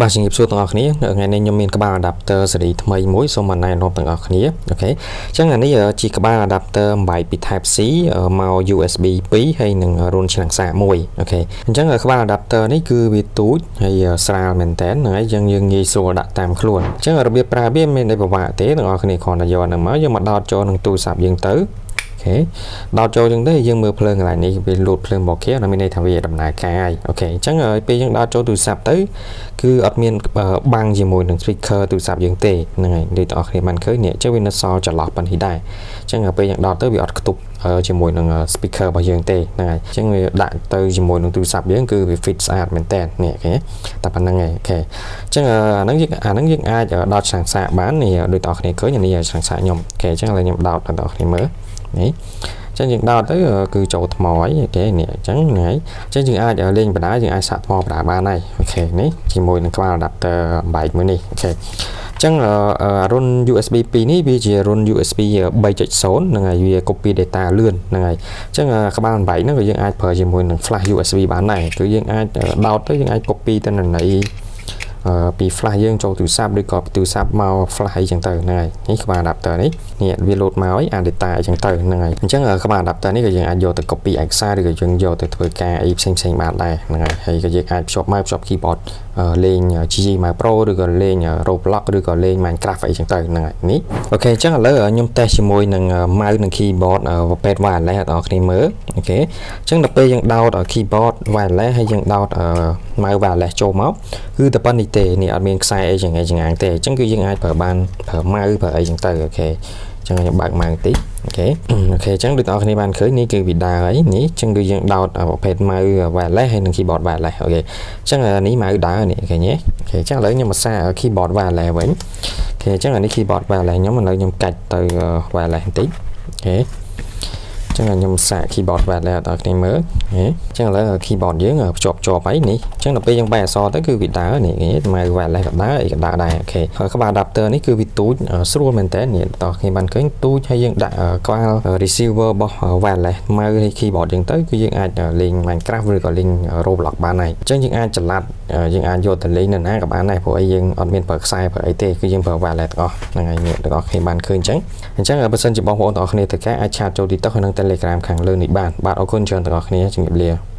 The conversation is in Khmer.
បាទជំរាបសួរទាំងអស់គ្នាថ្ងៃនេះខ្ញុំមានក្បាល adapter ស៊េរីថ្មីមួយសូមអណែនាំទាំងអស់គ្នាអូខេអញ្ចឹងអានេះជាក្បាល adapter បំបែកពី Type C មក USB 2ហើយនឹងរុនឆ្នាំងសាកមួយអូខេអញ្ចឹងក្បាល adapter នេះគឺវាទូចហើយស្រាលមែនតើហ្នឹងហើយយើងងាយស្រួលដាក់តាមខ្លួនអញ្ចឹងរបៀបប្រើវាមានតែពិបាកទេទាំងអស់គ្នាគ្រាន់តែយកហ្នឹងមកយកមកដោតចូលនឹងទូរស័ព្ទយើងទៅដោតចូលចឹងទៅយើងមើលភ្លើងកន្លែងនេះវាលូតភ្លើងមកគេមានន័យថាវាដំណើរការហើយអូខេអញ្ចឹងពេលយើងដោតចូលទូរស័ព្ទទៅគឺអត់មានបាំងជាមួយនឹង speaker ទូរស័ព្ទយើងទេហ្នឹងហើយដូចបងប្អូនបានឃើញនេះចឹងវានៅសល់ចន្លោះប៉ុណ្នេះដែរអញ្ចឹងពេលយើងដោតទៅវាអត់ខ្ទប់ជាមួយនឹង speaker របស់យើងទេហ្នឹងហើយអញ្ចឹងវាដាក់ទៅជាមួយនឹងទូរស័ព្ទយើងគឺវា fit ស្អាតមែនតើនេះអូខេតែប៉ុណ្្នឹងឯងអូខេអញ្ចឹងអាហ្នឹងយើងអាចដោតឆ្លាងសាកបាននេះដូចបងប្អូនឃើញនេះឆ្លាងសាកខ្ញុំអូខេអញ្ចឹងឥឡូវខ្ញុំដោតបងប្អូនមើលនេះចឹងយើងដោតទៅគឺចូលថ្មហើយអូខេនេះអញ្ចឹងហ្នឹងហើយអញ្ចឹងយើងអាចលេងបណ្ដាយើងអាចសាកថ្មបណ្ដាបានហើយអូខេនេះជាមួយនឹងក្បាល adapter បែកមួយនេះអូខេអញ្ចឹងរុន USB 2នេះវាជារុន USB 3.0 ហ្នឹងហើយវា copy data លឿនហ្នឹងហើយអញ្ចឹងក្បាលបែកហ្នឹងក៏យើងអាចប្រើជាមួយនឹង flash USB បានដែរគឺយើងអាចដោតទៅយើងអាច copy ទៅនៅពី flash យើងចូលទូរស័ព្ទឬក៏ទូរស័ព្ទមក flash អីចឹងទៅហ្នឹងហើយនេះក្បាល adapter នេះវា load មកហើយអា data អីចឹងទៅហ្នឹងហើយអញ្ចឹងក្បាល adapter នេះក៏យើងអាចយកទៅ copy ឯកសារឬក៏យើងយកទៅធ្វើការអីផ្សេងបានដែរហ្នឹងហើយហើយក៏យើងអាចភ្ជាប់ keyboard លេង GG My Pro ឬក៏លេង Roblox ឬក៏លេង Minecraft អីចឹងទៅហ្នឹងហើយនេះអូខេអញ្ចឹងឥឡូវខ្ញុំតេស្តជាមួយនឹង mouse និង keyboard ប្រភេទ wireless បងប្អូនគ្នាមើលអូខេអញ្ចឹងដល់ពេលយើងដោត keyboard wireless ហើយយើងដោត mouse wireless ចូលមកគឺតែប៉ុណ្្នេះទេនេះអត់មានខ្សែអីចឹងទេអញ្ចឹងគឺយើងអាចប្រើបានប្រើ mouse ប្រើអីចឹងទៅអូខេអញ្ចឹងខ្ញុំបើក mouse បន្តិចអូខេអញ្ចឹងដូចបងប្អូនគ្នាបានឃើញនេះគឺវីដេអូហើយនេះអញ្ចឹងគឺយើងដោតប្រភេទ mouse wireless ហើយនិង keyboard wireless អូខេអញ្ចឹងនេះ mouse ដើរនេះអូខេអញ្ចឹងឥឡូវខ្ញុំមកសាក keyboard wireless វិញអូខេអញ្ចឹងនេះ keyboard wireless ខ្ញុំឥឡូវខ្ញុំកាច់ទៅ wireless បន្តិចអូខេអញ្ចឹងខ្ញុំសាក keyboard wireless ដល់គ្នាមើលអញ្ចឹងឥឡូវ keyboard យើងភ្ជាប់ហើយនេះអញ្ចឹងដល់ពេលយើងបែរអក្សរទៅគឺវាដើរនេះmouse wireless ក៏ដើរអីក៏ដើរដែរអូខេហើយក្បាល adapter នេះគឺវាទូចស្រួលមែនតើនេះដល់គ្នាបានឃើញទូចហើយយើងដាក់ក្បាល receiver របស់ wireless mouse ហើយ keyboard យើងទៅគឺយើងអាចលេង Minecraft ឬក៏លេង Roblox បានហើយអញ្ចឹងយើងអាចចល័តយើងអាចយកទៅលេងនៅណាក៏បានដែរព្រោះអីយើងអត់មានប្រើខ្សែប្រើអីទេគឺយើងប្រើ wireless ទាំងអស់ហ្នឹងហើយអ្នកទាំងអស់គ្នាបានឃើញអញ្ចឹងបើសិនជាបងប្អូនទាំងអស់គ្នាត្រូវការអាចឆាតចូល TikTok ហើយនិង Telegram ខាងលើនេះបានបាទអរគុណច្រើនទាំងអស់គ្នាជំរាបលា